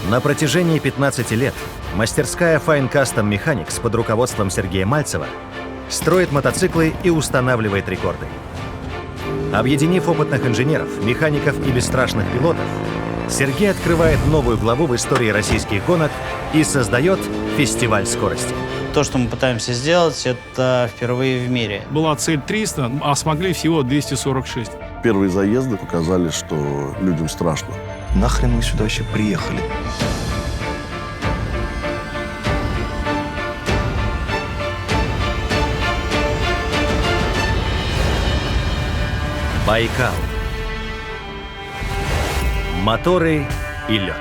На протяжении 15 лет мастерская Fine Custom Mechanics под руководством Сергея Мальцева строит мотоциклы и устанавливает рекорды. Объединив опытных инженеров, механиков и бесстрашных пилотов, Сергей открывает новую главу в истории российских гонок и создает фестиваль скорости. То, что мы пытаемся сделать, это впервые в мире. Была цель 300, а смогли всего 246. Первые заезды показали, что людям страшно. Нахрен мы сюда вообще приехали? Байкал. Моторы и лед.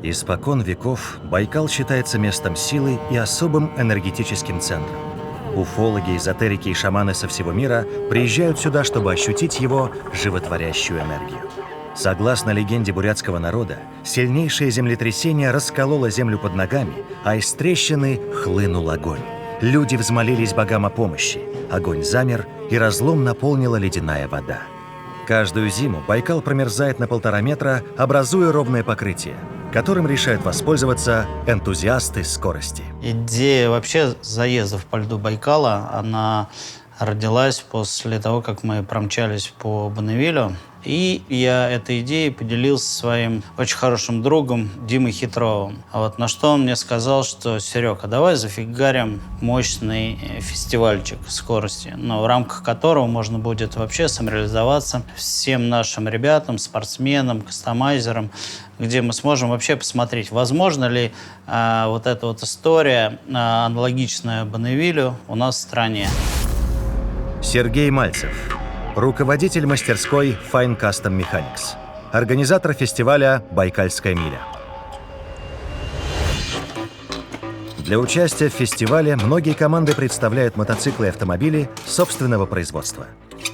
Испокон веков Байкал считается местом силы и особым энергетическим центром. Уфологи, эзотерики и шаманы со всего мира приезжают сюда, чтобы ощутить его животворящую энергию. Согласно легенде бурятского народа, сильнейшее землетрясение раскололо землю под ногами, а из трещины хлынул огонь. Люди взмолились богам о помощи. Огонь замер, и разлом наполнила ледяная вода. Каждую зиму Байкал промерзает на 1,5 метра, образуя ровное покрытие, которым решают воспользоваться энтузиасты скорости. Идея вообще заездов по льду Байкала, она родилась после того, как мы промчались по Бонневилю. И я этой идеей поделился со своим очень хорошим другом Димой Хитровым. На что он мне сказал, что: Серега, давай зафигарим мощный фестивальчик скорости, в рамках которого можно будет вообще самореализоваться всем нашим ребятам, спортсменам, кастомайзерам, где мы сможем вообще посмотреть, возможно ли вот эта вот история, аналогичная Бонневилю, у нас в стране. Сергей Мальцев, руководитель мастерской Fine Custom Mechanics, организатор фестиваля «Байкальская миля». Для участия в фестивале многие команды представляют мотоциклы и автомобили собственного производства.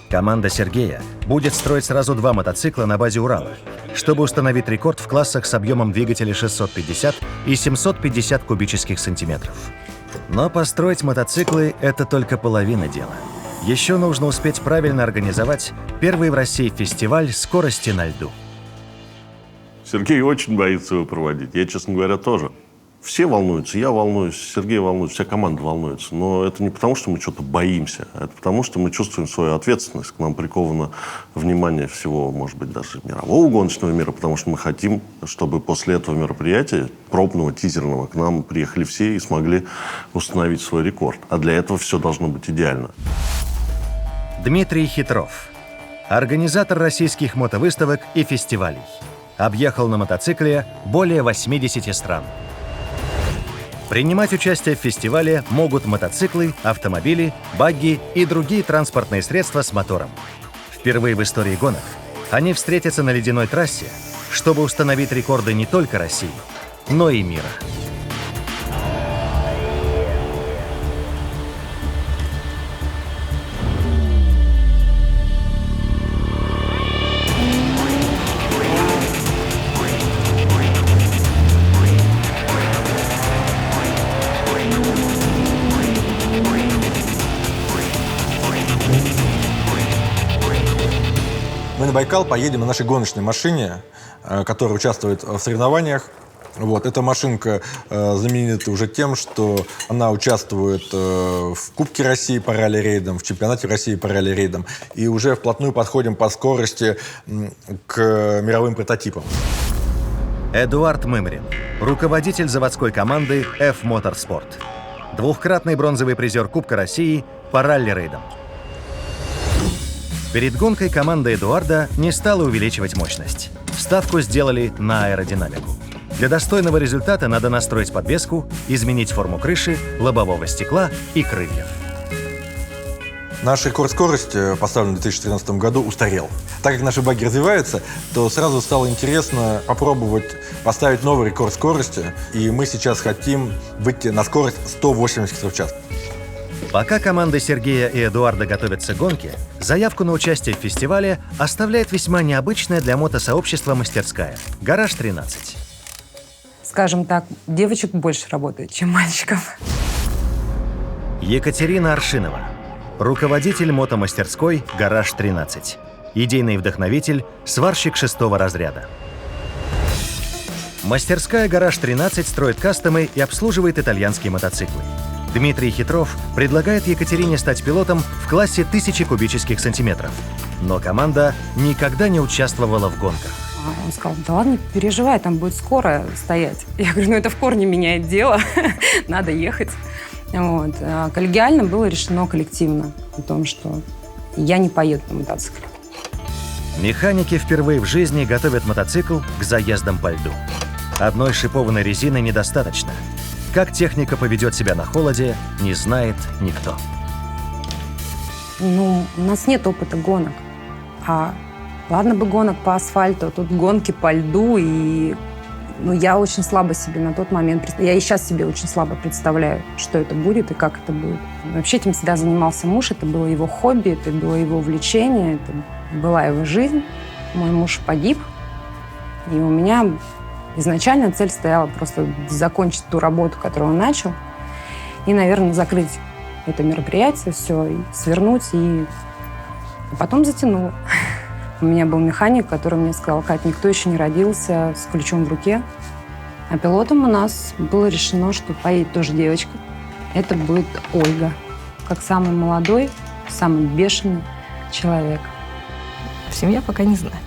Команда Сергея будет строить сразу 2 мотоцикла на базе Урала, чтобы установить рекорд в классах с объемом двигателя 650 и 750 кубических сантиметров. Но построить мотоциклы – это только половина дела. Еще нужно успеть правильно организовать первый в России фестиваль скорости на льду. Сергей очень боится его проводить. Я, честно говоря, тоже. Все волнуются, я волнуюсь, Сергей волнуется, вся команда волнуется. Но это не потому, что мы что-то боимся, а это потому, что мы чувствуем свою ответственность. К нам приковано внимание всего, может быть, даже мирового гоночного мира, потому что мы хотим, чтобы после этого мероприятия, пробного, тизерного, к нам приехали все и смогли установить свой рекорд. А для этого все должно быть идеально. Дмитрий Хитров, организатор российских мотовыставок и фестивалей. Объехал на мотоцикле более 80 стран. Принимать участие в фестивале могут мотоциклы, автомобили, багги и другие транспортные средства с мотором. Впервые в истории гонок они встретятся на ледяной трассе, чтобы установить рекорды не только России, но и мира. Мы на Байкал поедем на нашей гоночной машине, которая участвует в соревнованиях. Эта машинка знаменита уже тем, что она участвует в Кубке России по ралли-рейдам, в Чемпионате России по ралли-рейдам. И уже вплотную подходим по скорости к мировым прототипам. Эдуард Мымрин, руководитель заводской команды F-Motorsport. Двухкратный бронзовый призер Кубка России по ралли-рейдам. Перед гонкой команда Эдуарда не стала увеличивать мощность. Ставку сделали на аэродинамику. Для достойного результата надо настроить подвеску, изменить форму крыши, лобового стекла и крыльев. Наш рекорд скорости, поставленный в 2013 году, устарел. Так как наши баги развиваются, то сразу стало интересно попробовать поставить новый рекорд скорости. И мы сейчас хотим выйти на скорость 180 км в час. Пока команда Сергея и Эдуарда готовятся к гонке, заявку на участие в фестивале оставляет весьма необычная для мотосообщества мастерская – «Гараж-13». Скажем так, девочек больше работает, чем мальчиков. Екатерина Аршинова, руководитель мотомастерской «Гараж-13», идейный вдохновитель, сварщик 6-го разряда. Мастерская «Гараж-13» строит кастомы и обслуживает итальянские мотоциклы. Дмитрий Хитров предлагает Екатерине стать пилотом в классе 1000 кубических сантиметров. Но команда никогда не участвовала в гонках. Он сказал: да ладно, не переживай, там будет скорая стоять. Я говорю: ну это в корне меняет дело, надо ехать. Вот. А коллегиально было решено коллективно о том, что я не поеду на мотоцикле. Механики впервые в жизни готовят мотоцикл к заездам по льду. Одной шипованной резины недостаточно. Как техника поведет себя на холоде, не знает никто. Ну, у нас нет опыта гонок. А ладно бы гонок по асфальту, тут гонки по льду. И я очень слабо себе на тот момент... Я и сейчас себе очень слабо представляю, что это будет и как это будет. Вообще этим всегда занимался муж. Это было его хобби, это было его увлечение, это была его жизнь. Мой муж погиб. И у меня изначально цель стояла просто закончить ту работу, которую он начал. И, наверное, закрыть это мероприятие, все, и свернуть. А потом затянуло. У меня был механик, который мне сказал: Кать, никто еще не родился с ключом в руке. А пилотом у нас было решено, что поедет тоже девочка. Это будет Ольга. Как самый молодой, самый бешеный человек. Семья пока не знает.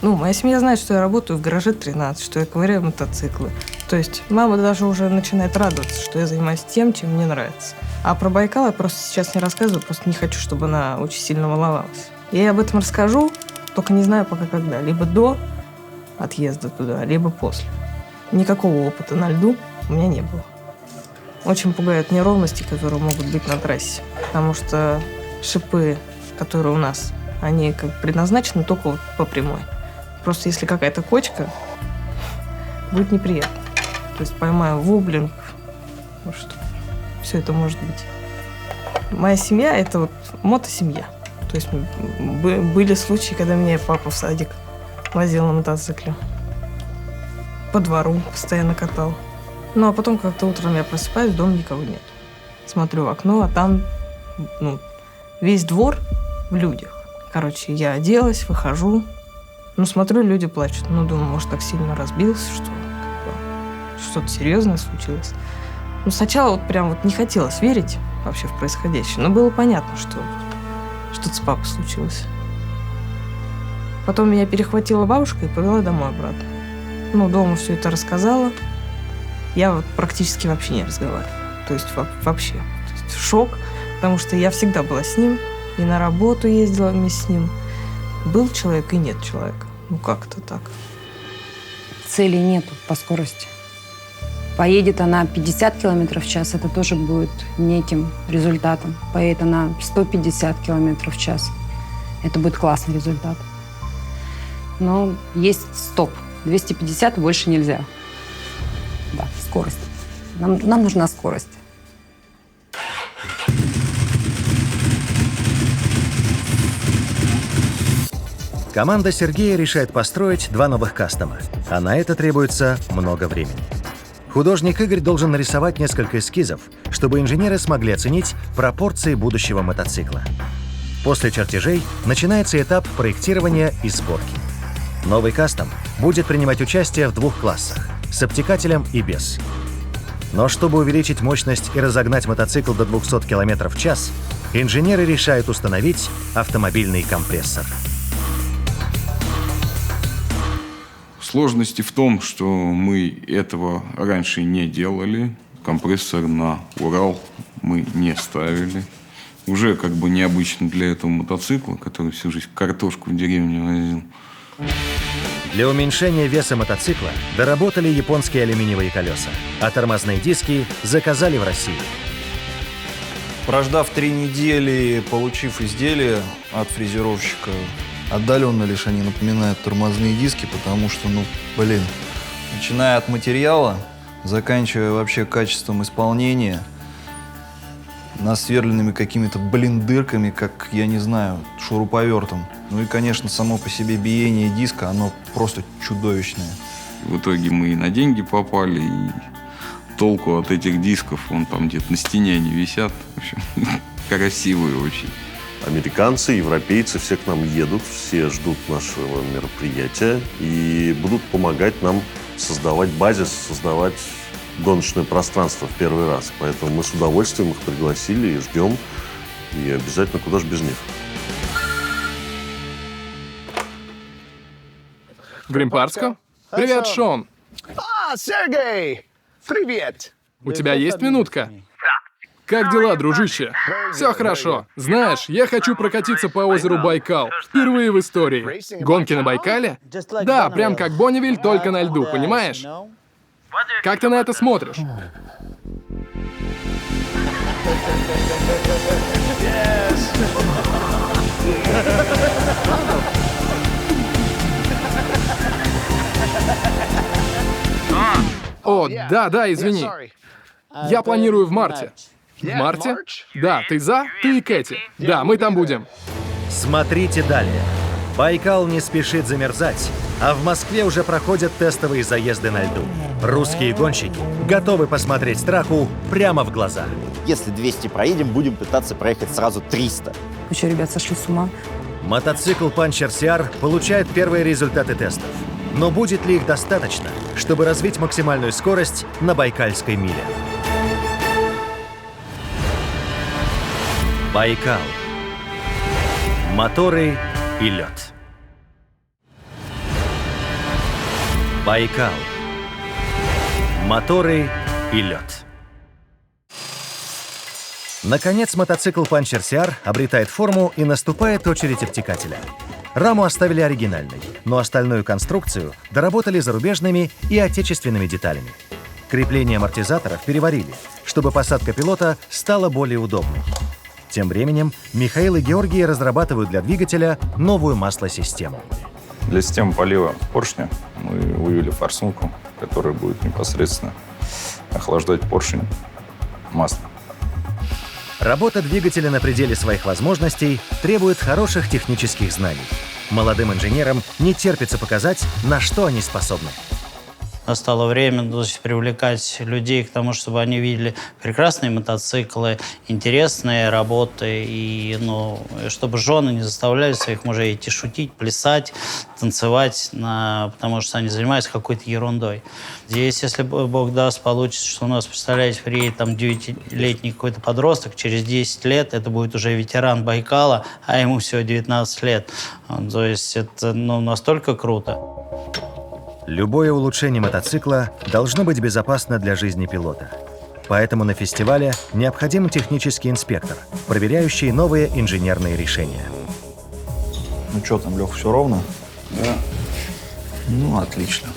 Моя семья знает, что я работаю в гараже 13, что я ковыряю мотоциклы. То есть мама даже уже начинает радоваться, что я занимаюсь тем, чем мне нравится. А про Байкал я просто сейчас не рассказываю, просто не хочу, чтобы она очень сильно волновалась. Я ей об этом расскажу, только не знаю пока когда. Либо до отъезда туда, либо после. Никакого опыта на льду у меня не было. Очень пугают неровности, которые могут быть на трассе. Потому что шипы, которые у нас, они как предназначены только вот по прямой. Просто если какая-то кочка, будет неприятно. То есть поймаю воблинг, что все это может быть. Моя семья – это вот мотосемья. То есть были случаи, когда меня папа в садик возил на мотоцикле. По двору постоянно катал. А потом как-то утром я просыпаюсь, дома никого нет. Смотрю в окно, а там весь двор в людях. Короче, я оделась, выхожу. Смотрю, люди плачут. Думаю, может, так сильно разбился, что что-то серьезное случилось. Сначала прям не хотелось верить вообще в происходящее, но было понятно, что что-то с папой случилось. Потом меня перехватила бабушка и повела домой обратно. Дома все это рассказала. Я практически вообще не разговаривала. То есть вообще. То есть шок, потому что я всегда была с ним, и на работу ездила вместе с ним. Был человек и нет человека. Как-то так. Цели нету по скорости. Поедет она 50 км в час, это тоже будет неким результатом. Поедет она 150 км в час, это будет классный результат. Но есть стоп. 250 больше нельзя. Да, скорость. Нам нужна скорость. Команда Сергея решает построить 2 новых кастома, а на это требуется много времени. Художник Игорь должен нарисовать несколько эскизов, чтобы инженеры смогли оценить пропорции будущего мотоцикла. После чертежей начинается этап проектирования и сборки. Новый кастом будет принимать участие в 2 классах – с обтекателем и без. Но чтобы увеличить мощность и разогнать мотоцикл до 200 км в час, инженеры решают установить автомобильный компрессор. Сложности в том, что мы этого раньше не делали. Компрессор на Урал мы не ставили. Уже необычно для этого мотоцикла, который всю жизнь картошку в деревне возил. Для уменьшения веса мотоцикла доработали японские алюминиевые колеса, а тормозные диски заказали в России. Прождав 3 недели, получив изделие от фрезеровщика, отдаленно лишь они напоминают тормозные диски, потому что, начиная от материала, заканчивая вообще качеством исполнения, насверленными какими-то, дырками, как, я не знаю, шуруповертом. Ну и, конечно, само по себе биение диска, оно просто чудовищное. В итоге мы и на деньги попали, и толку от этих дисков, вон там где-то на стене они висят. В общем, красивые очень. Американцы, европейцы, все к нам едут, все ждут нашего мероприятия и будут помогать нам создавать базис, создавать гоночное пространство в первый раз. Поэтому мы с удовольствием их пригласили и ждем. И обязательно, куда же без них. Гримпарско? Привет, Шон. Сергей! Привет! У тебя есть минутка? Как дела, дружище? Все хорошо. Знаешь, я хочу прокатиться по озеру Байкал. Впервые в истории. Гонки на Байкале? Да, прям как Бонневиль, только на льду, понимаешь? Как ты на это смотришь? О, да, извини. Я планирую в марте. В марте? Да, ты за? Ты и Кэти. Да, мы там будем. Смотрите далее. Байкал не спешит замерзать, а в Москве уже проходят тестовые заезды на льду. Русские гонщики готовы посмотреть страху прямо в глаза. Если 200 проедем, будем пытаться проехать сразу 300. Вы что, ребят, сошли с ума? Мотоцикл Puncher CR получает первые результаты тестов. Но будет ли их достаточно, чтобы развить максимальную скорость на Байкальской миле? Байкал. Моторы и лед. Байкал. Моторы и лед. Наконец, мотоцикл Puncher CR обретает форму и наступает очередь обтекателя. Раму оставили оригинальной, но остальную конструкцию доработали зарубежными и отечественными деталями. Крепление амортизаторов переварили, чтобы посадка пилота стала более удобной. Тем временем Михаил и Георгий разрабатывают для двигателя новую маслосистему. Для системы полива поршня мы вывели форсунку, которая будет непосредственно охлаждать поршень маслом. Работа двигателя на пределе своих возможностей требует хороших технических знаний. Молодым инженерам не терпится показать, на что они способны. Настало время привлекать людей к тому, чтобы они видели прекрасные мотоциклы, интересные работы, и чтобы жены не заставляли своих мужей идти шутить, плясать, танцевать, потому что они занимаются какой-то ерундой. Здесь, если Бог даст, получится, что у нас, представляете, приедет там 9-летний какой-то подросток, через 10 лет это будет уже ветеран Байкала, а ему всего 19 лет. То есть это настолько круто. Любое улучшение мотоцикла должно быть безопасно для жизни пилота. Поэтому на фестивале необходим технический инспектор, проверяющий новые инженерные решения. Ну что там, Лёх, все ровно? Да. Ну, отлично.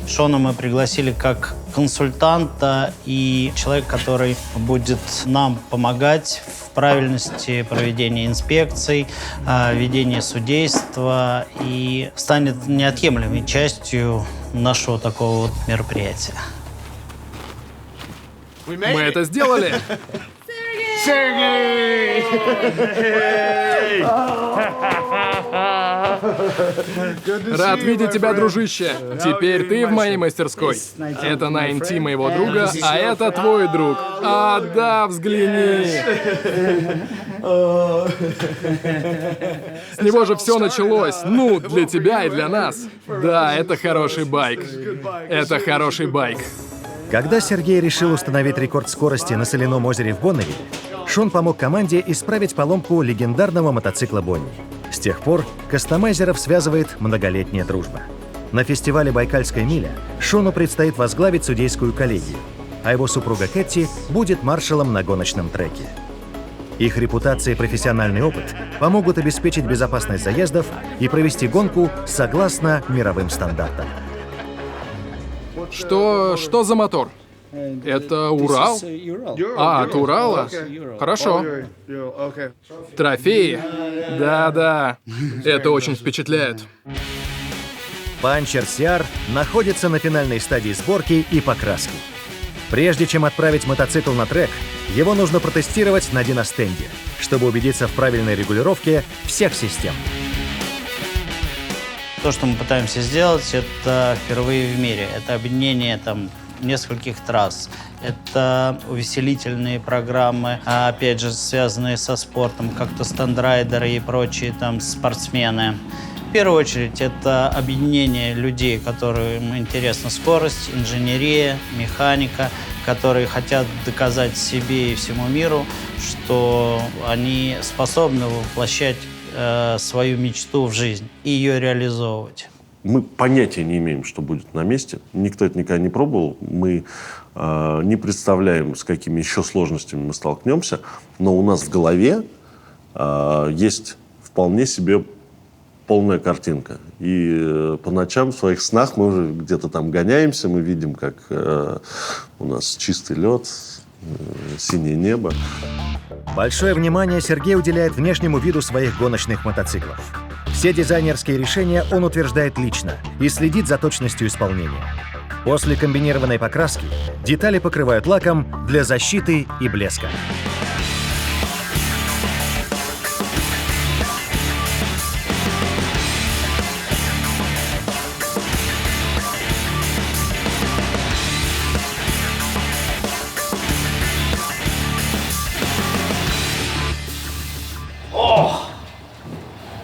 Шона мы пригласили как консультанта и человек, который будет нам помогать в правильности проведения инспекций, ведения судейства и станет неотъемлемой частью нашего такого мероприятия. Мы это сделали! Сергей! Рад видеть тебя, дружище. Теперь ты в моей мастерской. Это 9T моего друга, а это твой друг. А, да, взгляни. С него же все началось. Ну, для тебя и для нас. Да, это хороший байк. Это хороший байк. Когда Сергей решил установить рекорд скорости на соляном озере в Бонневиле, Шон помог команде исправить поломку легендарного мотоцикла Бонни. С тех пор кастомайзеров связывает многолетняя дружба. На фестивале «Байкальская миля» Шону предстоит возглавить судейскую коллегию, а его супруга Кэти будет маршалом на гоночном треке. Их репутация и профессиональный опыт помогут обеспечить безопасность заездов и провести гонку согласно мировым стандартам. Что за мотор? Это Урал? А, от Урала? Хорошо. Трофеи? Да. Это очень впечатляет. Puncher CR находится на финальной стадии сборки и покраски. Прежде чем отправить мотоцикл на трек, Его нужно протестировать на диностенде, чтобы убедиться в правильной регулировке всех систем. То, что мы пытаемся сделать, это впервые в мире. Это объединение нескольких трасс. Это увеселительные программы, опять же, связанные со спортом, как-то стендрайдеры и прочие спортсмены. В первую очередь, это объединение людей, которым интересна скорость, инженерия, механика, которые хотят доказать себе и всему миру, что они способны воплощать свою мечту в жизнь и ее реализовывать. Мы понятия не имеем, что будет на месте. Никто это никогда не пробовал. Мы не представляем, с какими еще сложностями мы столкнемся. Но у нас в голове есть вполне себе полная картинка. И по ночам в своих снах мы уже где-то там гоняемся, мы видим, как у нас чистый лед, синее небо. Большое внимание Сергей уделяет внешнему виду своих гоночных мотоциклов. Все дизайнерские решения он утверждает лично и следит за точностью исполнения. После комбинированной покраски детали покрывают лаком для защиты и блеска.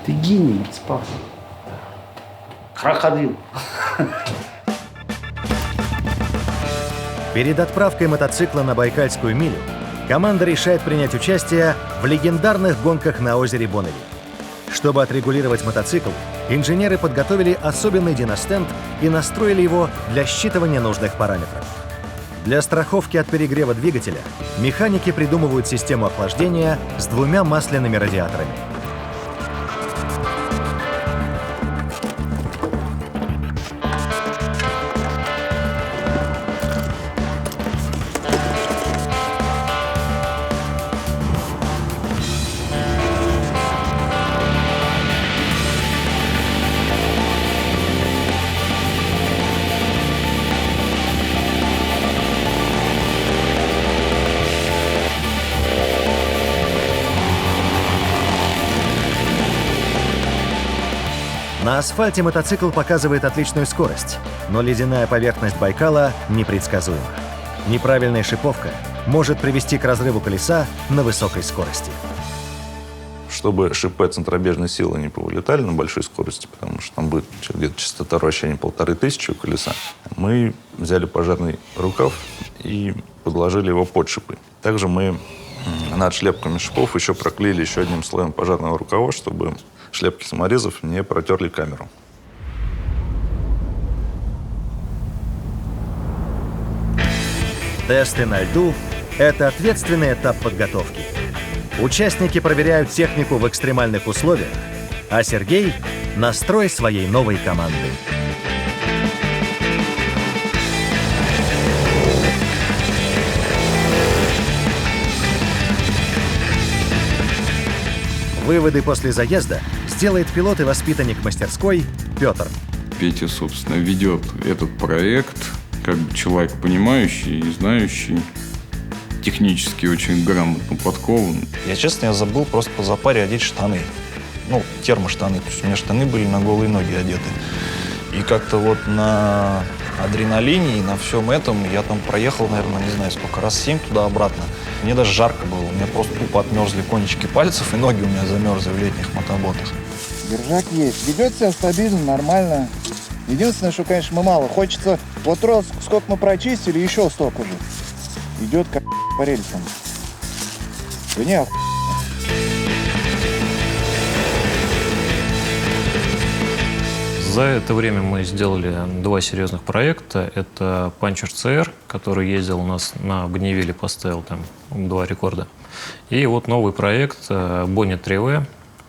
Ты гений, спас. Крокодил. Перед отправкой мотоцикла на Байкальскую милю команда решает принять участие в легендарных гонках на озере Бонневиль. Чтобы отрегулировать мотоцикл, инженеры подготовили особенный диностенд и настроили его для считывания нужных параметров. Для страховки от перегрева двигателя механики придумывают систему охлаждения с 2 масляными радиаторами. На асфальте мотоцикл показывает отличную скорость, но ледяная поверхность Байкала непредсказуема. Неправильная шиповка может привести к разрыву колеса на высокой скорости. Чтобы шипы центробежной силы не повылетали на большой скорости, потому что там будет где-то частота вращения 1500 у колеса, мы взяли пожарный рукав и подложили его под шипы. Также мы над шлепками шипов еще проклеили еще одним слоем пожарного рукава, чтобы шлепки саморезов не протерли камеру. Тесты на льду – это ответственный этап подготовки. Участники проверяют технику в экстремальных условиях, а Сергей – настрой своей новой команды. Выводы после заезда сделает пилот и воспитанник мастерской Петр. Петя, собственно, ведет этот проект как бы человек понимающий и знающий, технически очень грамотно подкован. Я забыл просто по запаре одеть штаны. Термоштаны. То есть у меня штаны были на голые ноги одеты. И как-то на адреналине и на всем этом я там проехал, наверное, не знаю сколько, раз 7 туда-обратно. Мне даже жарко было. У меня просто тупо отмерзли кончики пальцев, и ноги у меня замерзли в летних мотоботах. Держак есть. Ведет себя стабильно, нормально. Единственное, что, конечно, мы мало. Хочется, раз сколько мы прочистили, еще столько же. Идет как по рельсам. Да не, За это время мы сделали 2 серьезных проекта. Это Puncher CR, который ездил у нас на Бонневиле, поставил там 2 рекорда. И новый проект Bonnet 3V,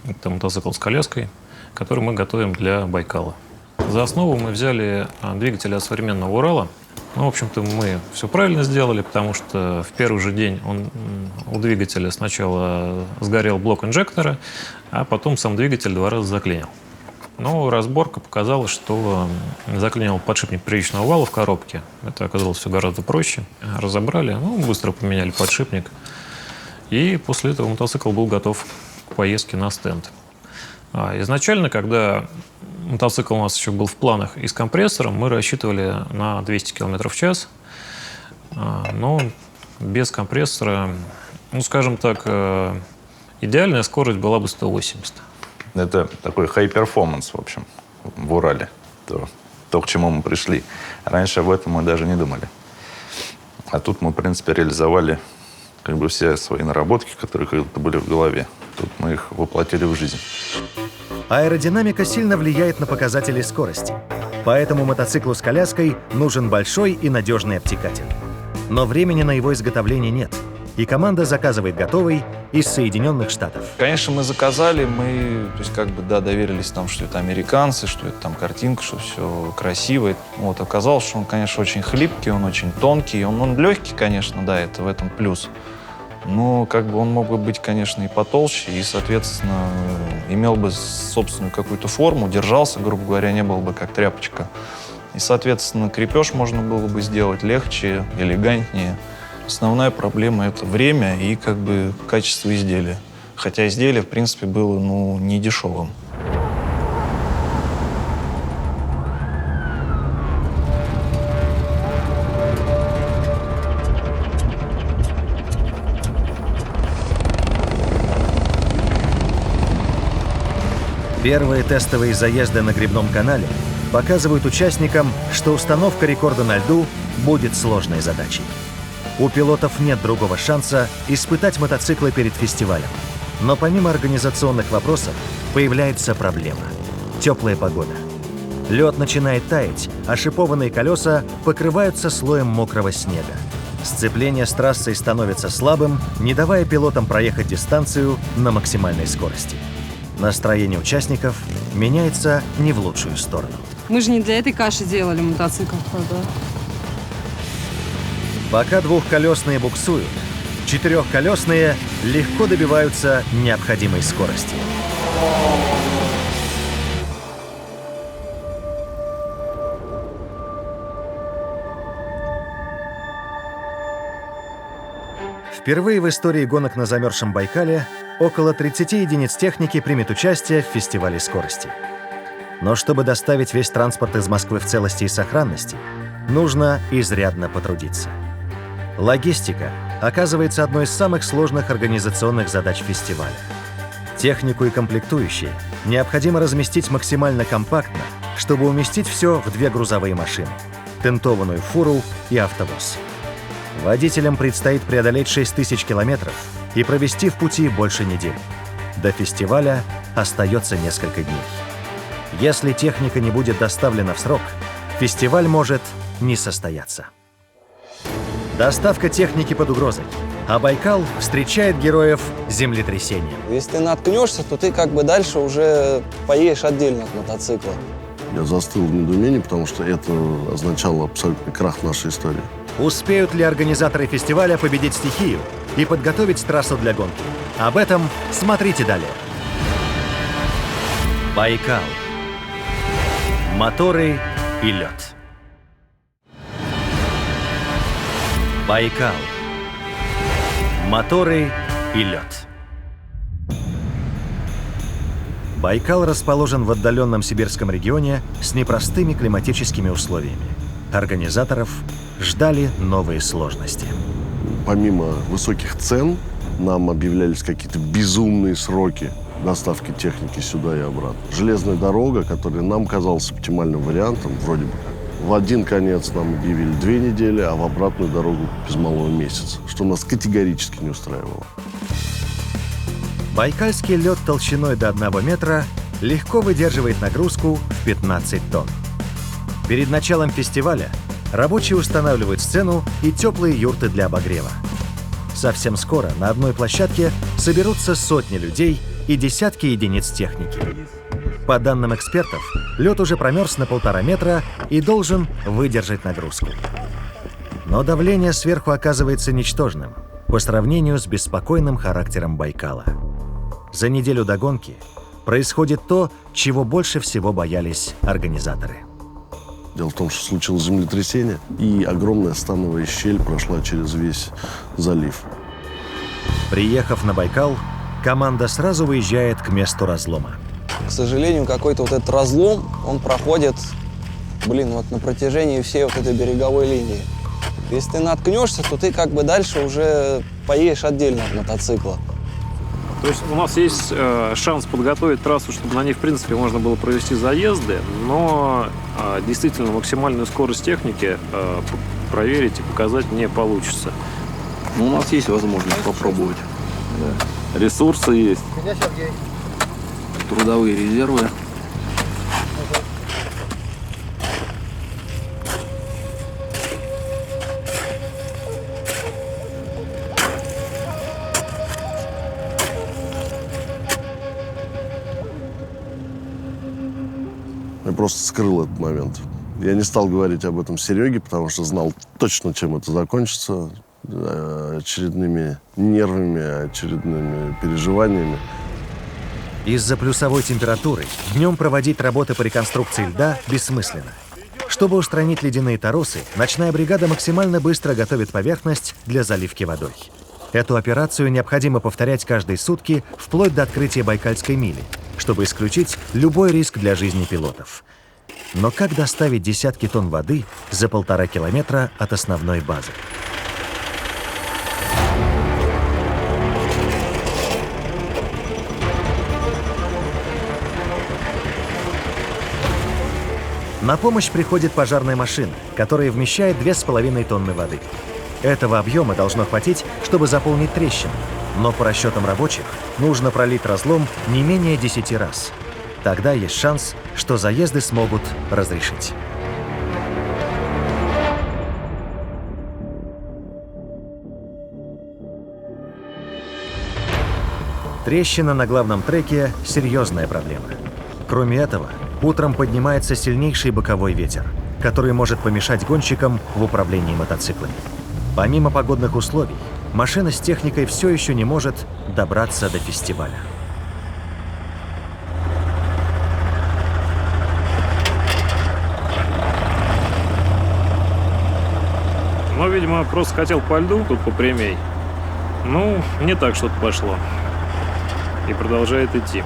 это мотоцикл с коляской, который мы готовим для Байкала. За основу мы взяли двигатель от современного Урала. В общем-то, мы все правильно сделали, потому что в первый же день у двигателя сначала сгорел блок инжектора, а потом сам двигатель 2 раза заклинил. Но разборка показала, что заклинил подшипник приличного вала в коробке. Это оказалось все гораздо проще. Разобрали, быстро поменяли подшипник. И после этого мотоцикл был готов к поездке на стенд. Изначально, когда мотоцикл у нас еще был в планах и с компрессором, мы рассчитывали на 200 км в час. Но без компрессора, скажем так, идеальная скорость была бы 180. Это такой high-performance, в общем, в Урале. То, к чему мы пришли. Раньше об этом мы даже не думали. А тут мы, в принципе, реализовали все свои наработки, которые когда-то были в голове. Тут мы их воплотили в жизнь. Аэродинамика сильно влияет на показатели скорости. Поэтому мотоциклу с коляской нужен большой и надежный обтекатель. Но времени на его изготовление нет. И команда заказывает готовый из Соединенных Штатов. Конечно, мы заказали, доверились там, что это американцы, что это там картинка, что все красиво. Оказалось, что он, конечно, очень хлипкий, он очень тонкий, он легкий, конечно, да, это в этом плюс. Но он мог бы быть, конечно, и потолще, и, соответственно, имел бы собственную какую-то форму, держался, грубо говоря, не был бы как тряпочка. И, соответственно, крепеж можно было бы сделать легче, элегантнее. Основная проблема — это время и качество изделия. Хотя изделие, в принципе, было не дешевым. Первые тестовые заезды на гребном канале показывают участникам, что установка рекорда на льду будет сложной задачей. У пилотов нет другого шанса испытать мотоциклы перед фестивалем. Но помимо организационных вопросов появляется проблема – теплая погода. Лед начинает таять, а шипованные колеса покрываются слоем мокрого снега. Сцепление с трассой становится слабым, не давая пилотам проехать дистанцию на максимальной скорости. Настроение участников меняется не в лучшую сторону. Мы же не для этой каши делали мотоцикл, да? Пока двухколесные буксуют, четырехколесные легко добиваются необходимой скорости. Впервые в истории гонок на замерзшем Байкале около 30 единиц техники примет участие в фестивале скорости. Но чтобы доставить весь транспорт из Москвы в целости и сохранности, нужно изрядно потрудиться. Логистика оказывается одной из самых сложных организационных задач фестиваля. Технику и комплектующие необходимо разместить максимально компактно, чтобы уместить все в 2 грузовые машины – тентованную фуру и автовоз. Водителям предстоит преодолеть 6000 километров и провести в пути больше недели. До фестиваля остается несколько дней. Если техника не будет доставлена в срок, фестиваль может не состояться. Доставка техники под угрозой, а Байкал встречает героев землетрясением. Если ты наткнешься, то ты дальше уже поедешь отдельно от мотоцикла. Я застыл в недоумении, потому что это означало абсолютный крах нашей истории. Успеют ли организаторы фестиваля победить стихию и подготовить трассу для гонки? Об этом смотрите далее. Байкал. Моторы и лед. Байкал. Моторы и лед. Байкал расположен в отдаленном сибирском регионе с непростыми климатическими условиями. Организаторов ждали новые сложности. Помимо высоких цен, нам объявлялись какие-то безумные сроки доставки техники сюда и обратно. Железная дорога, которая нам казалась оптимальным вариантом, вроде бы как. В один конец нам объявили 2 недели, а в обратную дорогу без малого месяца, что нас категорически не устраивало. Байкальский лед толщиной до 1 метра легко выдерживает нагрузку в 15 тонн. Перед началом фестиваля рабочие устанавливают сцену и теплые юрты для обогрева. Совсем скоро на одной площадке соберутся сотни людей и десятки единиц техники. По данным экспертов, лед уже промерз на 1,5 метра и должен выдержать нагрузку. Но давление сверху оказывается ничтожным по сравнению с беспокойным характером Байкала. За неделю до гонки происходит то, чего больше всего боялись организаторы. Дело в том, что случилось землетрясение, и огромная становая щель прошла через весь залив. Приехав на Байкал, команда сразу выезжает к месту разлома. К сожалению, какой-то вот этот разлом, он проходит, вот на протяжении всей вот этой береговой линии. Если ты наткнешься, то ты как бы дальше уже поедешь отдельно от мотоцикла. То есть у нас есть шанс подготовить трассу, чтобы на ней, в принципе, можно было провести заезды, но действительно максимальную скорость техники проверить и показать не получится. Ну, у нас есть возможность попробовать. Да. Ресурсы есть. Трудовые резервы. Я просто скрыл этот момент. Я не стал говорить об этом Сереге, потому что знал точно, чем это закончится. Очередными нервами, очередными переживаниями. Из-за плюсовой температуры днем проводить работы по реконструкции льда бессмысленно. Чтобы устранить ледяные торосы, ночная бригада максимально быстро готовит поверхность для заливки водой. Эту операцию необходимо повторять каждые сутки вплоть до открытия Байкальской мили, чтобы исключить любой риск для жизни пилотов. Но как доставить десятки тонн воды за 1,5 километра от основной базы? На помощь приходит пожарная машина, которая вмещает 2,5 тонны воды. Этого объема должно хватить, чтобы заполнить трещину, но по расчетам рабочих нужно пролить разлом не менее 10 раз. Тогда есть шанс, что заезды смогут разрешить. Трещина на главном треке – серьезная проблема. Кроме этого, утром поднимается сильнейший боковой ветер, который может помешать гонщикам в управлении мотоциклами. Помимо погодных условий, машина с техникой все еще не может добраться до фестиваля. Ну, видимо, просто хотел по льду, тут попрямей. Ну, не так что-то пошло. И продолжает идти.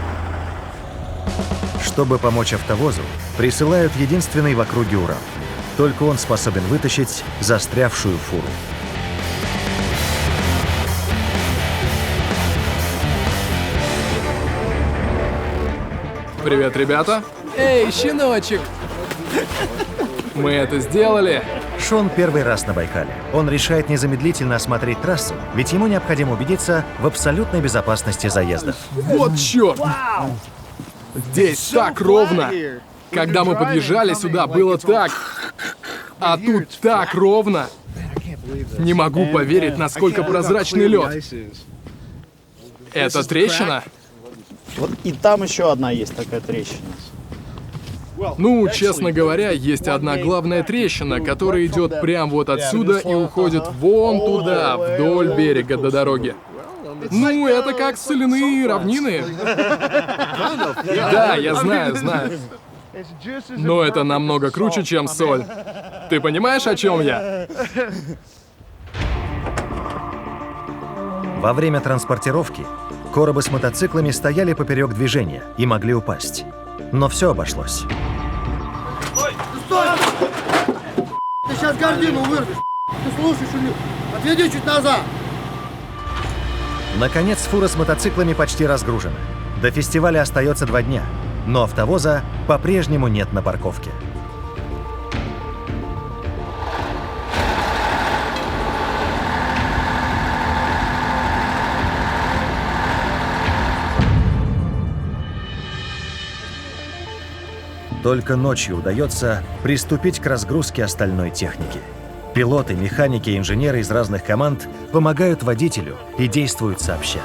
Чтобы помочь автовозу, присылают единственный в округе Урал. Только он способен вытащить застрявшую фуру. Привет, ребята. Эй, щеночек! Мы это сделали. Шон первый раз на Байкале. Он решает незамедлительно осмотреть трассу, ведь ему необходимо убедиться в абсолютной безопасности заездов. Вот черт! Здесь так ровно! Когда мы подъезжали сюда, было так... А тут так ровно! Не могу поверить, насколько прозрачный лед. Это трещина? Вот и там еще одна есть такая трещина. Ну, честно говоря, есть одна главная трещина, которая идет прямо вот отсюда и уходит вон туда, вдоль берега до дороги. Ну, это как соляные равнины. Да, я знаю. Но это намного круче, чем соль. Ты понимаешь, о чем я? Во время транспортировки коробы с мотоциклами стояли поперек движения и могли упасть. Но все обошлось. Ой, стой! Ты сейчас гордину вырвешь. Ты слушаешь или... Отведи чуть назад. Наконец, фура с мотоциклами почти разгружена. До фестиваля остается 2 дня, но автовоза по-прежнему нет на парковке. Только ночью удается приступить к разгрузке остальной техники. Пилоты, механики и инженеры из разных команд помогают водителю и действуют сообща.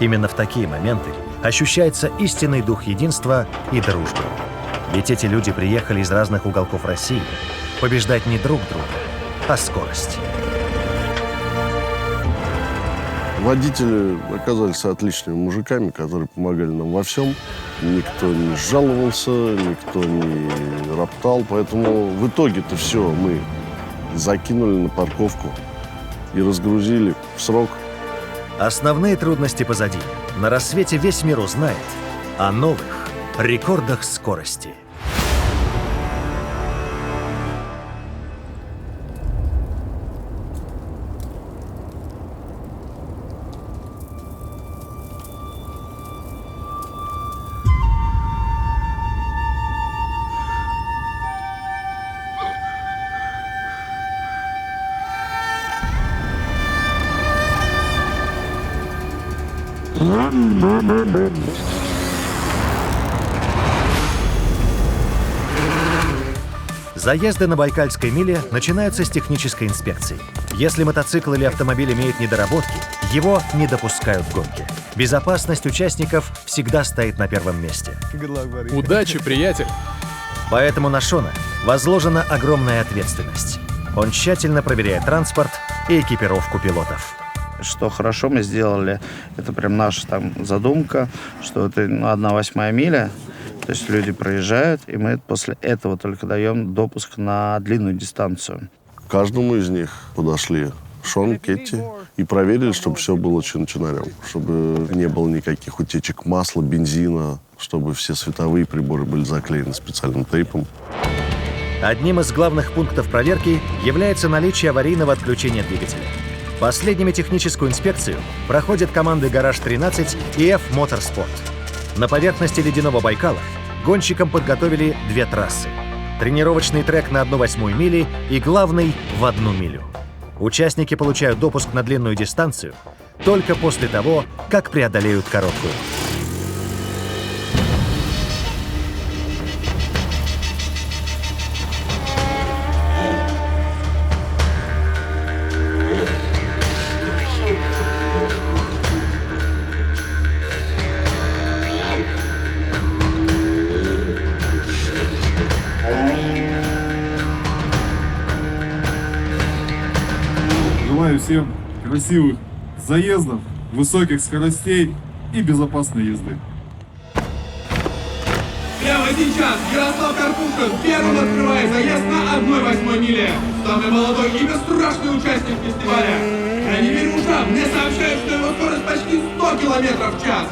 Именно в такие моменты ощущается истинный дух единства и дружбы. Ведь эти люди приехали из разных уголков России побеждать не друг друга, а скорость. Водители оказались отличными мужиками, которые помогали нам во всем. Никто не жаловался, никто не роптал. Поэтому в итоге-то все мы закинули на парковку и разгрузили в срок. Основные трудности позади. На рассвете весь мир узнает о новых рекордах скорости. Заезды на Байкальской миле начинаются с технической инспекции. Если мотоцикл или автомобиль имеет недоработки, его не допускают в гонки. Безопасность участников всегда стоит на первом месте. Удачи, приятель! Поэтому на Шона возложена огромная ответственность. Он тщательно проверяет транспорт и экипировку пилотов. Что хорошо мы сделали, это прям наша там задумка, что это 1/8 миля, то есть люди проезжают, и мы после этого только даем допуск на длинную дистанцию. К каждому из них подошли Шон, Кетти и проверили, чтобы все было чин-чинарем, чтобы не было никаких утечек масла, бензина, чтобы все световые приборы были заклеены специальным тейпом. Одним из главных пунктов проверки является наличие аварийного отключения двигателя. Последними техническую инспекцию проходят команды «Гараж-13» и F-Motorsport. На поверхности ледяного Байкала гонщикам подготовили 2 трассы. Тренировочный трек на 1/8 мили и главный в 1 милю. Участники получают допуск на длинную дистанцию только после того, как преодолеют короткую. Желаю всем красивых заездов, высоких скоростей и безопасной езды. Прямо сейчас Ярослав Карпушин первым открывает заезд на 1/8 миле. Самый молодой и бесстрашный участник фестиваля. Я не верю ушам, мне сообщают, что его скорость почти 100 км в час.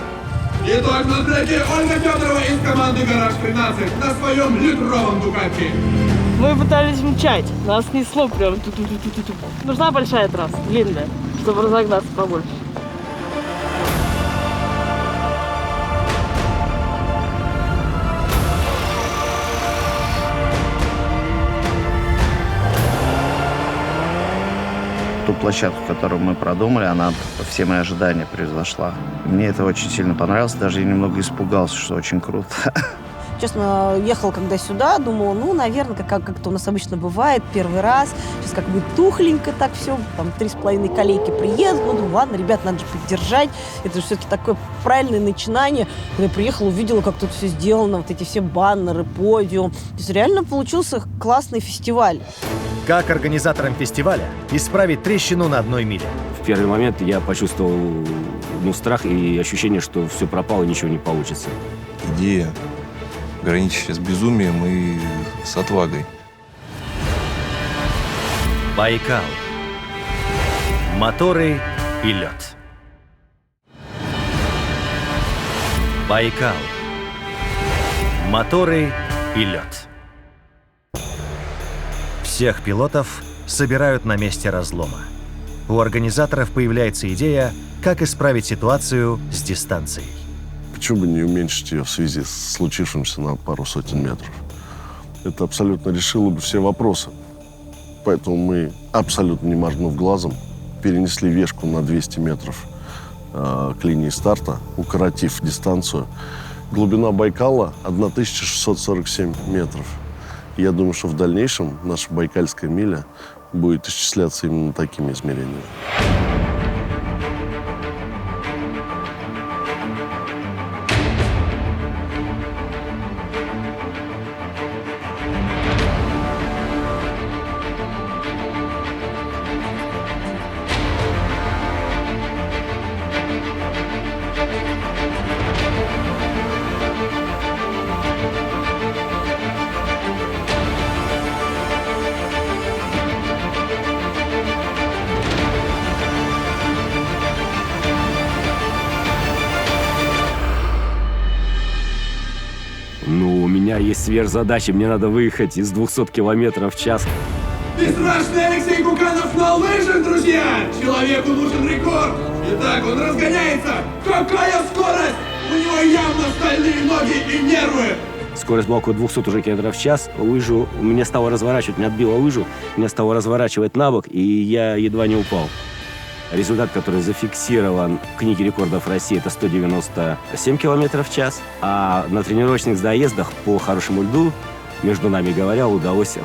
Итог на треке Ольга Федорова из команды «Гараж-13» на своем литровом Дукати. Мы пытались мчать, нас несло прям ту-ту-ту-ту-ту. Нужна большая трасса, длинная, чтобы разогнаться побольше. Ту площадку, которую мы продумали, она все мои ожидания превзошла. Мне это очень сильно понравилось, даже я немного испугался, что очень круто. Честно, ехал когда сюда, думала, ну, наверное, как-то у нас обычно бывает, первый раз. Сейчас как бы тухленько так все, там 3,5 колейки приедут. Ну, думаю, ладно, ребят, надо же поддержать. Это же все-таки такое правильное начинание. Когда я приехала, увидела, как тут все сделано, вот эти все баннеры, подиум. То есть реально получился классный фестиваль. Как организаторам фестиваля исправить трещину на 1 миле? В первый момент я почувствовал страх и ощущение, что все пропало, ничего не получится. Идея, граничащая с безумием и с отвагой. Байкал. Моторы и лед. Байкал. Моторы и лед. Всех пилотов собирают на месте разлома. У организаторов появляется идея, как исправить ситуацию с дистанцией. Почему бы не уменьшить ее в связи с случившимся на пару сотен метров? Это абсолютно решило бы все вопросы. Поэтому мы, абсолютно не моргнув глазом, перенесли вешку на 200 метров к линии старта, укоротив дистанцию. Глубина Байкала 1647 метров. Я думаю, что в дальнейшем наша Байкальская миля будет исчисляться именно такими измерениями. Ну, у меня есть сверхзадача, мне надо выехать из 200 километров в час. Бесстрашный Алексей Куканов на лыжах, друзья! Человеку нужен рекорд! Итак, он разгоняется! Какая скорость! У него явно стальные ноги и нервы! Скорость была около 200 уже километров в час. Лыжу меня стало разворачивать, меня отбила лыжу, меня стало разворачивать на бок, и я едва не упал. Результат, который зафиксирован в книге рекордов России, это 197 километров в час. А на тренировочных заездах по хорошему льду, между нами говоря, удалось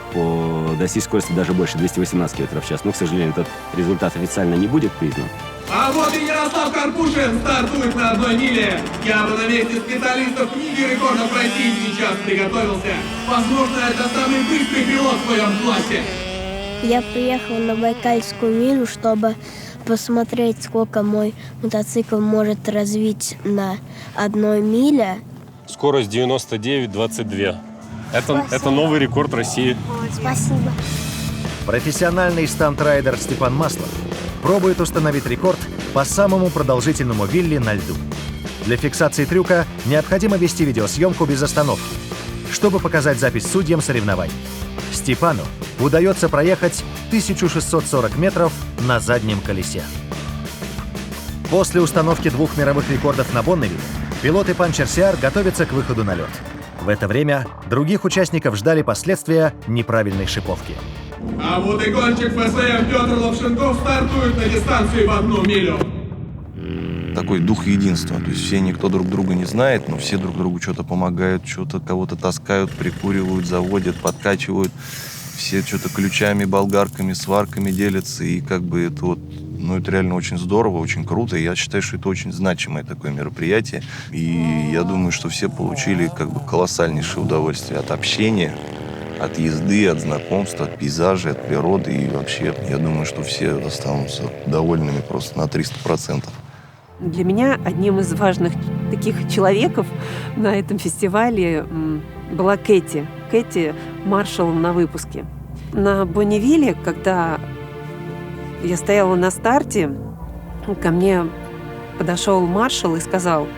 достичь скорости даже больше, 218 километров в час. Но, к сожалению, этот результат официально не будет признан. А вот и Ярослав Карпушин стартует на 1 миле. Я бы на месте специалистов книги рекордов России сейчас приготовился. Возможно, это самый быстрый пилот в своем классе. Я приехал на Байкальскую милю, чтобы посмотреть, сколько мой мотоцикл может развить на 1 миле. Скорость 99,22. Это новый рекорд России. Спасибо. Профессиональный стандрайдер Степан Маслов пробует установить рекорд по самому продолжительному вилли на льду. Для фиксации трюка необходимо вести видеосъемку без остановки, чтобы показать запись судьям соревнований. Степану удается проехать 1640 метров на заднем колесе. После установки 2 мировых рекордов на Бонневилле пилоты Puncher-CR готовятся к выходу на лед. В это время других участников ждали последствия неправильной шиповки. А вот и гонщик ФСМ Петр Лапшенков стартует на дистанции в 1 милю. Такой дух единства. То есть все, никто друг друга не знает, но все друг другу что-то помогают, что-то кого-то таскают, прикуривают, заводят, подкачивают. Все что-то ключами, болгарками, сварками делятся. И как бы это вот, ну, это реально очень здорово, очень круто. И я считаю, что это очень значимое такое мероприятие. И я думаю, что все получили как бы колоссальнейшее удовольствие от общения, от езды, от знакомства, от пейзажа, от природы. И вообще, я думаю, что все останутся довольными просто на 300%. Для меня одним из важных таких человеков на этом фестивале была Кэти. Кэти – маршал на выпуске. На Бонневилле, когда я стояла на старте, ко мне подошел маршал и сказал: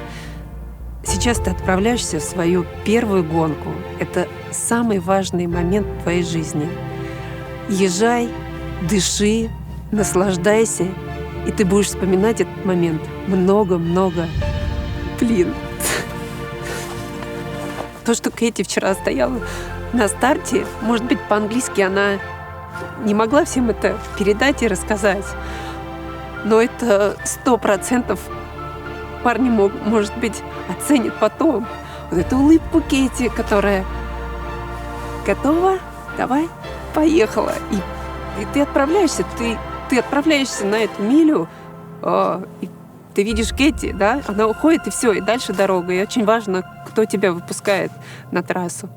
сейчас ты отправляешься в свою первую гонку. Это самый важный момент в твоей жизни. Езжай, дыши, наслаждайся, и ты будешь вспоминать этот момент много-много. Блин. То, что Кэти вчера стояла на старте, может быть, по-английски она не могла всем это передать и рассказать. Но это 100% парни, может быть, оценят потом. Вот эту улыбку Кэти, которая готова, давай, поехала. И ты отправляешься, ты отправляешься на эту милю, и ты видишь Кэти, да, она уходит, и все, и дальше дорога. И очень важно, кто тебя выпускает на трассу.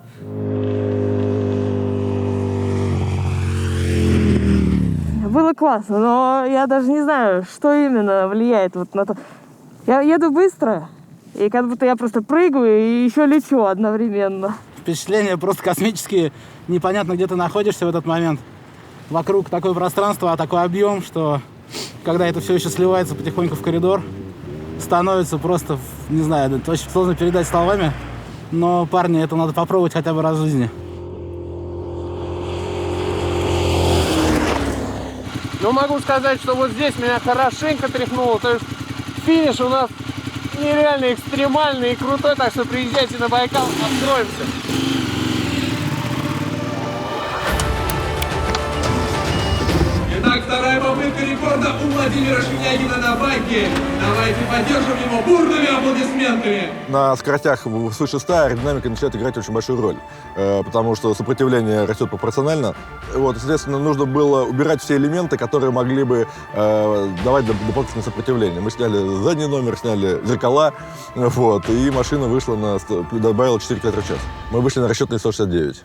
Было классно, но я даже не знаю, что именно влияет вот на то. Я еду быстро, и как будто я просто прыгаю и еще лечу одновременно. Впечатления просто космические. Непонятно, где ты находишься в этот момент. Вокруг такое пространство, такой объем, что когда это все еще сливается потихоньку в коридор, становится просто, не знаю, это очень сложно передать словами, но, парни, это надо попробовать хотя бы раз в жизни. Ну, могу сказать, что вот здесь меня хорошенько тряхнуло. То есть финиш у нас нереально экстремальный и крутой, так что приезжайте на Байкал, откроемся. Итак, вторая попытка рекорда у Владимира Шенягина на байке. Давайте поддержим его бурными аплодисментами. На скоростях свыше 100 аэродинамика начинает играть очень большую роль, потому что сопротивление растет пропорционально. Вот, и, соответственно, нужно было убирать все элементы, которые могли бы давать дополнительное сопротивление. Мы сняли задний номер, сняли зеркала, вот, и машина вышла добавила 4 км в час. Мы вышли на расчетные 169.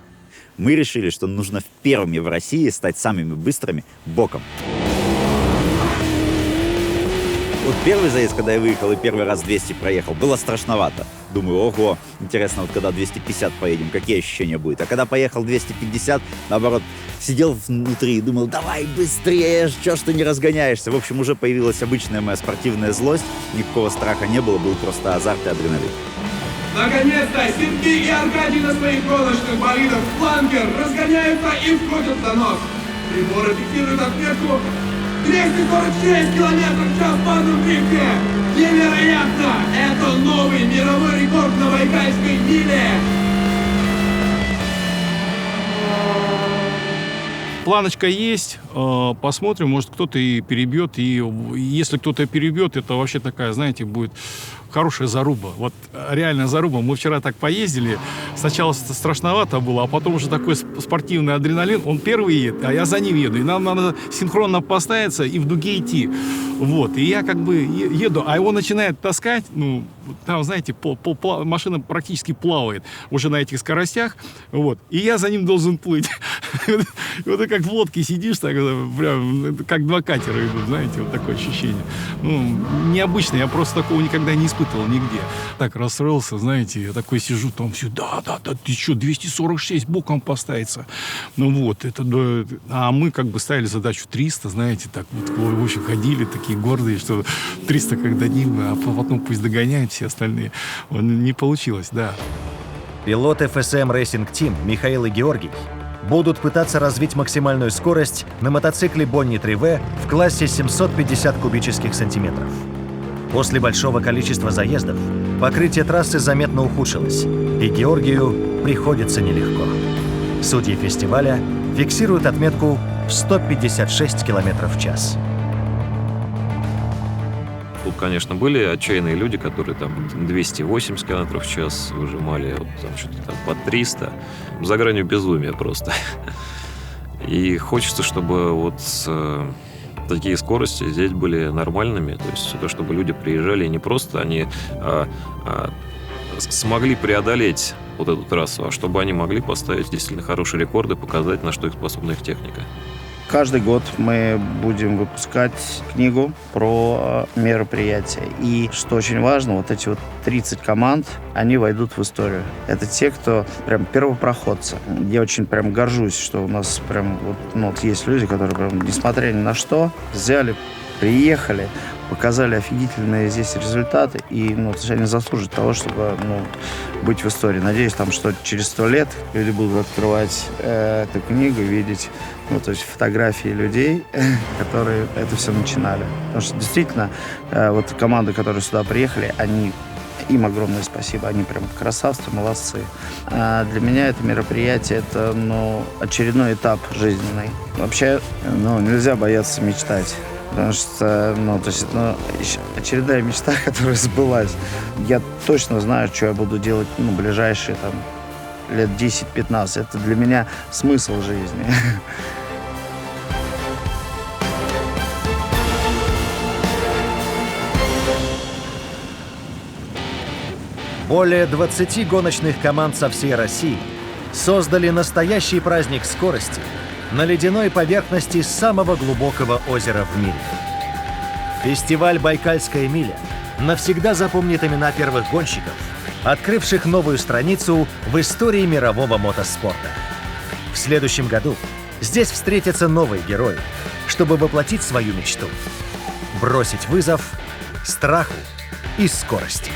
Мы решили, что нужно первыми в России стать самыми быстрыми боком. Вот первый заезд, когда я выехал и первый раз 200 проехал, было страшновато. Думаю, ого, интересно, вот когда 250 поедем, какие ощущения будут. А когда поехал 250, наоборот, сидел внутри и думал, давай быстрее, чё ж ты не разгоняешься. В общем, уже появилась обычная моя спортивная злость, никакого страха не было, был просто азарт и адреналин. Наконец-то Сергей и Аркадий на своих гоночных болидах «Фланкер» разгоняются и входят в донос. Приборы фиксируют отметку 246 километров в час в парном дрифте. Невероятно! Это новый мировой рекорд на Байкальской миле. Планочка есть, посмотрим, может кто-то и перебьет, и если кто-то перебьет, это вообще такая, знаете, будет хорошая заруба. Вот реально заруба. Мы вчера так поездили, сначала страшновато было, а потом уже такой спортивный адреналин. Он первый едет, а я за ним еду. И нам надо синхронно поставиться и в дуге идти. Вот. И я как бы еду, а его начинает таскать, ну, там, знаете, машина практически плавает уже на этих скоростях. Вот. И я за ним должен плыть. Вот ты как в лодке сидишь, так, прям, как два катера идут, знаете, вот такое ощущение. Ну, необычно, я просто такого никогда не испытывал нигде. Так расстроился, знаете, я такой сижу, там все, да, ты что, 246 боком поставится. Ну вот, это, да. А мы как бы ставили задачу 300, знаете, так вот, в общем, ходили такие гордые, что 300 как дадим, а потом пусть догоняют все остальные. Не получилось, да. Пилот FSM Racing Team Михаил и Георгий будут пытаться развить максимальную скорость на мотоцикле Bonnie 3V в классе 750 кубических сантиметров. После большого количества заездов покрытие трассы заметно ухудшилось, и Георгию приходится нелегко. Судьи фестиваля фиксируют отметку в 156 км в час. Тут, конечно, были отчаянные люди, которые там 280 км в час выжимали, вот, там что-то там по 300. За гранью безумия просто. И хочется, чтобы вот такие скорости здесь были нормальными. То есть то, чтобы люди приезжали, и не просто они смогли преодолеть вот эту трассу, а чтобы они могли поставить действительно хорошие рекорды, показать, на что их способна их техника. Каждый год мы будем выпускать книгу про мероприятия. И, что очень важно, вот эти вот 30 команд, они войдут в историю. Это те, кто прям первопроходцы. Я очень прям горжусь, что у нас прям вот, ну, вот есть люди, которые прям, несмотря ни на что, взяли, приехали, показали офигительные здесь результаты, и ну, они заслужат того, чтобы быть в истории. Надеюсь, там, что через 100 лет люди будут открывать эту книгу, видеть то есть фотографии людей, которые это все начинали. Потому что действительно, вот команды, которые сюда приехали, им огромное спасибо, они прям красавцы, молодцы. А для меня это мероприятие, это очередной этап жизненный. Вообще, нельзя бояться мечтать. Потому что, очередная мечта, которая сбылась. Я точно знаю, что я буду делать, ближайшие лет 10-15. Это для меня смысл жизни. Более 20 гоночных команд со всей России создали настоящий праздник скорости на ледяной поверхности самого глубокого озера в мире. Фестиваль «Байкальская миля» навсегда запомнит имена первых гонщиков, открывших новую страницу в истории мирового мотоспорта. В следующем году здесь встретятся новые герои, чтобы воплотить свою мечту – бросить вызов страху и скорости.